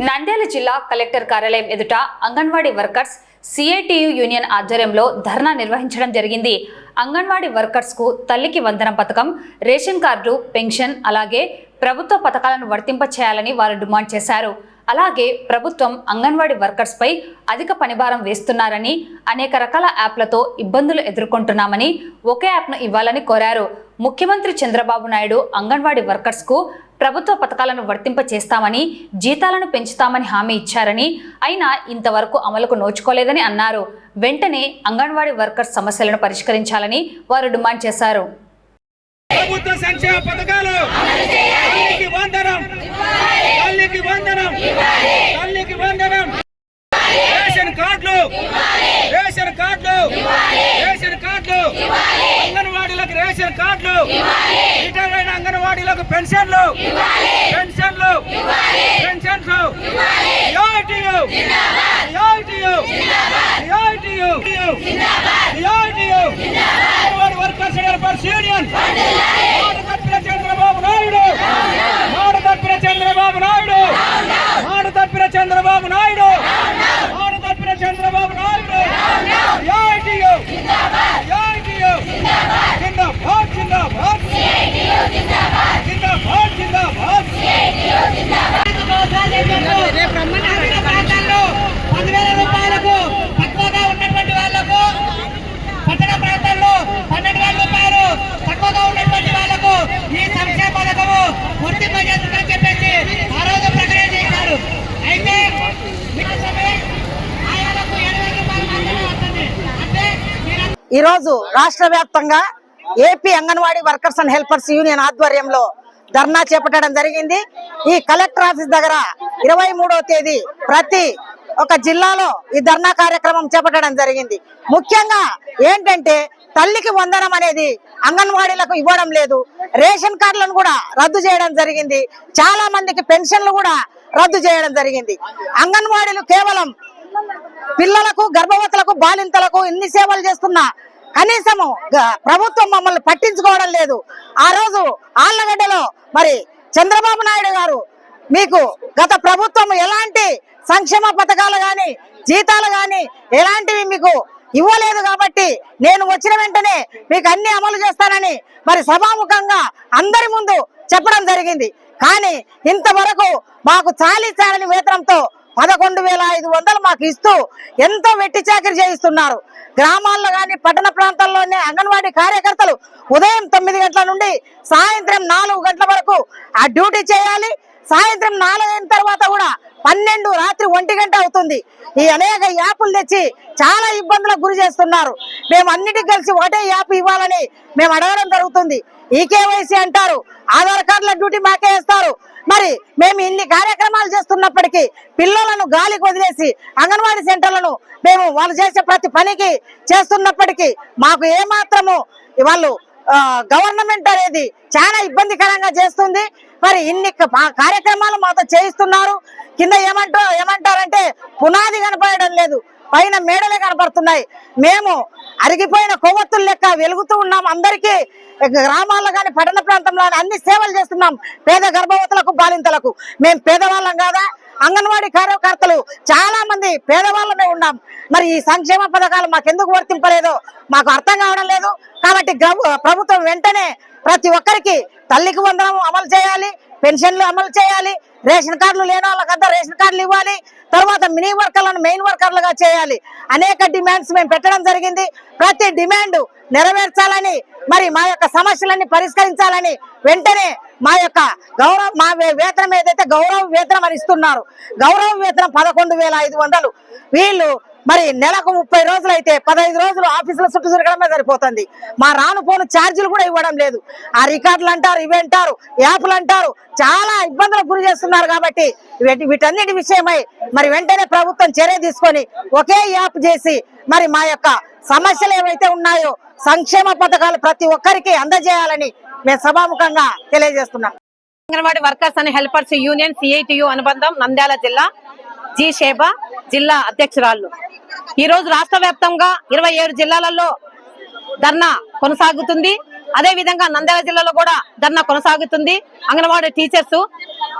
నంద్యాల జిల్లా కలెక్టర్ కార్యాలయం ఎదుట అంగన్వాడీ వర్కర్స్ సిఐటియు యూనియన్ ఆధ్వర్యంలో ధర్నా నిర్వహించడం జరిగింది. అంగన్వాడీ వర్కర్స్ కు తల్లికి వందనం పథకం, రేషన్ కార్డు, పెన్షన్ అలాగే ప్రభుత్వ పథకాలను వర్తింప చేయాలని వారు డిమాండ్ చేశారు. అలాగే ప్రభుత్వం అంగన్వాడీ వర్కర్స్ పై అధిక పనిభారం వేస్తున్నారని, అనేక రకాల యాప్లతో ఇబ్బందులు ఎదుర్కొంటున్నామని ఒకే యాప్ను ఇవ్వాలని కోరారు. ముఖ్యమంత్రి చంద్రబాబు నాయుడు అంగన్వాడీ వర్కర్స్ కు ప్రభుత్వ పథకాలను వర్తింప చేస్తామని, జీతాలను పెంచుతామని హామీ ఇచ్చారని, అయినా ఇంతవరకు అమలుకు నోచుకోలేదని అన్నారు. వెంటనే అంగన్వాడీ వర్కర్స్ సమస్యలను పరిష్కరించాలని వారు డిమాండ్ చేశారు. ప్రభుత్వ సంక్షేమ పథకాలు తల్లికి వందనం, తల్లికి వందనం, తల్లికి వందనం. రేషన్ కార్డులు, రేషన్ కార్డులు, రేషన్ కార్డులు, అంగన్వాడీలకు రేషన్ కార్డులు, రిటైర్ అయిన అంగన్వాడీలకు పెన్షన్లు, పెన్షన్లు, పెన్షన్స్, రియాయితీలు, రియాయితీలు, రియాయితీలు, రియాయితీలు. అంగన్వాడీ వర్కర్స్ వెల్ఫేర్ యూనియన్ తప్పిన చంద్రబాబు నాయుడు, మాట తప్పిన చంద్రబాబు నాయుడు, మాట తప్పిన చంద్రబాబు నాయుడు, మాట తప్పిన చంద్రబాబు నాయుడు. రియాయితీలు, రియాయితీలు, జిందాబాద్, జిందాబాద్, జిందాబాద్, జిందాబాద్. గ్రామీణ ప్రాంతాల్లో 10,000 రూపాయలకు తక్కువగా ఉన్నటువంటి వాళ్లకు, పట్టణ ప్రాంతాల్లో 12,000 రూపాయలు తక్కువగా ఉన్నటువంటి వాళ్లకు ఈ సంక్షేమ పథకము వర్తింపజేస్తుందని చెప్పేసి ఆ రోజు ప్రకటన చేశారు. అయితే ఆయాలకు 70 రూపాయలు మాత్రమే వస్తుంది. అంటే ఈరోజు రాష్ట్ర వ్యాప్తంగా AP anganwadi workers and helpers union ఆధ్వర్యంలో ధర్నా చేపట్టడం జరిగింది. ఈ కలెక్టర్ ఆఫీస్ దగ్గర 23వ తేదీ ప్రతి ఒక జిల్లాలో ఈ ధర్నా కార్యక్రమం చేపట్టడం జరిగింది. ముఖ్యంగా ఏంటంటే తల్లికి వందనం అనేది అంగన్వాడీలకు ఇవ్వడం లేదు. రేషన్ కార్డులను కూడా రద్దు చేయడం జరిగింది. చాలా మందికి పెన్షన్లు కూడా రద్దు చేయడం జరిగింది. అంగన్వాడీలు కేవలం పిల్లలకు, గర్భవతులకు, బాలింతలకు ఇన్ని సేవలు చేస్తున్నా కనీసము ప్రభుత్వం మమ్మల్ని పట్టించుకోవడం లేదు. ఆ రోజు ఆళ్లగడ్డలో మరి చంద్రబాబు నాయుడు గారు మీకు గత ప్రభుత్వం ఎలాంటి సంక్షేమ పథకాలు గాని, జీతాలు గాని ఎలాంటివి మీకు ఇవ్వలేదు కాబట్టి నేను వచ్చిన వెంటనే మీకు అన్ని అమలు చేస్తానని మరి సభాముఖంగా అందరి ముందు చెప్పడం జరిగింది. కానీ ఇంతవరకు మాకు చాలని వేతనంతో 11,500 మాకు ఇస్తూ ఎంతో వెట్టి చాకరీ చేయిస్తున్నారు. గ్రామాల్లో కానీ పట్టణ ప్రాంతాల్లోనే అంగన్వాడీ కార్యకర్తలు ఉదయం 9 గంటల నుండి సాయంత్రం 4 గంటల వరకు ఆ డ్యూటీ చేయాలి. సాయంత్రం 4 అయిన తర్వాత కూడా 12 రాత్రి 1 గంట అవుతుంది. ఈ అనేక యాప్లు తెచ్చి చాలా ఇబ్బందులకు గురి చేస్తున్నారు. మేము అన్నిటికి కలిసి ఒకటే యాప్ ఇవ్వాలని మేము అడగడం జరుగుతుంది. ఈకేవైసీ అంటారు, ఆధార్ కార్డుల డ్యూటీ మాకే వేస్తారు. మరి మేము ఇన్ని కార్యక్రమాలు చేస్తున్నప్పటికీ పిల్లలను గాలికి వదిలేసి అంగన్వాడీ సెంటర్లను మేము వాళ్ళు చేసే ప్రతి పనికి చేస్తున్నప్పటికీ మాకు ఏమాత్రము వాళ్ళు గవర్నమెంట్ అనేది చాలా ఇబ్బందికరంగా చేస్తుంది. మరి ఇన్ని కార్యక్రమాలు మాతో చేయిస్తున్నారు. కింద ఏమంటారంటే పునాది కనపడడం లేదు, పైన మేడలే కనపడుతున్నాయి. మేము అరిగిపోయిన కొవ్వొత్తులు లెక్క వెలుగుతూ ఉన్నాం. అందరికీ గ్రామాల్లో కానీ పట్టణ ప్రాంతంలో అన్ని సేవలు చేస్తున్నాం. పేద గర్భవతులకు, బాలింతలకు. మేము పేదవాళ్ళం కాదా? అంగన్వాడీ కార్యకర్తలు చాలా మంది పేదవాళ్ళమే ఉన్నాం. మరి ఈ సంక్షేమ పథకాలు మాకెందుకు వర్తింపలేదో మాకు అర్థం కావడం లేదు. కాబట్టి ప్రభుత్వం వెంటనే ప్రతి ఒక్కరికి తల్లికి వందనం అమలు చేయాలి, పెన్షన్లు అమలు చేయాలి, రేషన్ కార్డులు లేని వాళ్ళకంతా రేషన్ కార్డులు ఇవ్వాలి, తర్వాత మినీ వర్కర్లను మెయిన్ వర్కర్లుగా చేయాలి. అనేక డిమాండ్స్ మేము పెట్టడం జరిగింది. ప్రతి డిమాండ్ నెరవేర్చాలని, మరి మా యొక్క సమస్యలన్నీ పరిష్కరించాలని వెంటనే మా యొక్క మా వేతనం ఏదైతే గౌరవ వేతనం అని ఇస్తున్నారు, గౌరవ వేతనం 11,500. వీళ్ళు మరి నెలకు 30 రోజులు అయితే 15 రోజులు ఆఫీసుల చుట్టూ తిరగడమే సరిపోతుంది. మా రానుపోను ఛార్జీలు కూడా ఇవ్వడం లేదు. ఆ రికార్డులు అంటారు, ఇవి అంటారు, యాప్లు అంటారు, చాలా ఇబ్బందులకు గురి చేస్తున్నారు. కాబట్టి వీటన్నిటి విషయమై మరి వెంటనే ప్రభుత్వం చర్య తీసుకొని ఒకే యాప్ చేసి మరి మా యొక్క సమస్యలు ఏవైతే ఉన్నాయో సంక్షేమ పథకాలు ప్రతి ఒక్కరికి అందజేయాలని మేము సభాముఖంగా తెలియజేస్తున్నాం. Anganwadi workers and helpers union CITU అనుబంధం నంద్యాల జిల్లా జి శేబా జిల్లా అధ్యక్షురాలు. ఈ రోజు రాష్ట్ర వ్యాప్తంగా 27 జిల్లాలలో ధర్నా కొనసాగుతుంది. అదే విధంగా నంద్యాల జిల్లాలో కూడా ధర్నా కొనసాగుతుంది. అంగన్వాడీ టీచర్స్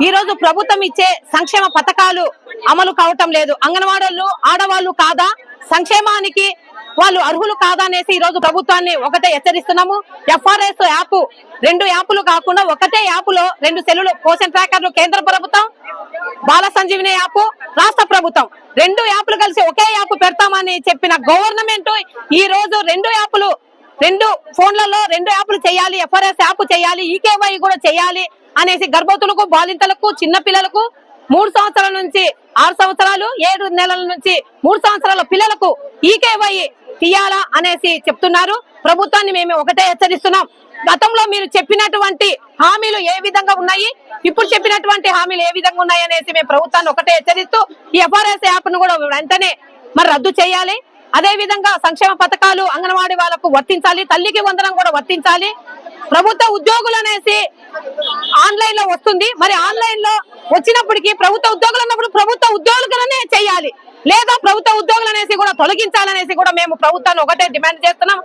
ఈ రోజు ప్రభుత్వం ఇచ్చే సంక్షేమ పథకాలు అమలు కావటం లేదు. అంగన్వాడీలు ఆడవాళ్ళు కాదా, సంక్షేమానికి వాళ్ళు అర్హులు కాదా అనేసి ఈ రోజు ప్రభుత్వాన్ని ఒకటే హెచ్చరిస్తున్నాము. FRS యాప్ 2 యాప్లు కాకుండా ఒకటే యాప్ లో 2 సెల్లులు పోషన్ ట్రాకర్లు కేంద్ర ప్రభుత్వం, బాల సంజీవిని యాప్ రాష్ట్ర ప్రభుత్వం 2 యాప్లు కలిసి ఒకే యాప్ పెడతామని చెప్పిన గవర్నమెంట్ ఈ రోజు 2 యాప్లు 2 ఫోన్లలో 2 యాప్లు చేయాలి, FRS యాప్ చేయాలి, ఈకేవై కూడా చేయాలి అనేసి గర్భవతులకు, బాలింతలకు, చిన్న పిల్లలకు 3 సంవత్సరాల నుంచి 6 సంవత్సరాలు, 7 నెలల నుంచి 3 సంవత్సరాల పిల్లలకు ఈకేవై తీయాలా అనేసి చెప్తున్నారు. ప్రభుత్వాన్ని మేము ఒకటే హెచ్చరిస్తున్నాం. గతంలో మీరు చెప్పినటువంటి హామీలు ఏ విధంగా ఉన్నాయి, ఇప్పుడు చెప్పినటువంటి హామీలు ఏ విధంగా ఉన్నాయి అనేసి మేము ప్రభుత్వాన్ని ఒకటే హెచ్చరిస్తూ ఈ FRS యాప్ ను కూడా వెంటనే మరి రద్దు చేయాలి. అదే విధంగా సంక్షేమ పథకాలు అంగన్వాడీ వాళ్ళకు వర్తించాలి, తల్లికి వందనం కూడా వర్తించాలి. ప్రభుత్వ ఉద్యోగులు అనేసి ఆన్లైన్ లో వస్తుంది, మరి ఆన్లైన్ లో వచ్చినప్పటికీ ప్రభుత్వ ఉద్యోగులు అన్నప్పుడు ప్రభుత్వ ఉద్యోగులనే చేయాలి, లేదా ప్రభుత్వ ఉద్యోగులు అనేసి కూడా తొలగించాలనేసి కూడా మేము ప్రభుత్వాన్ని ఒకటే డిమాండ్ చేస్తున్నాం.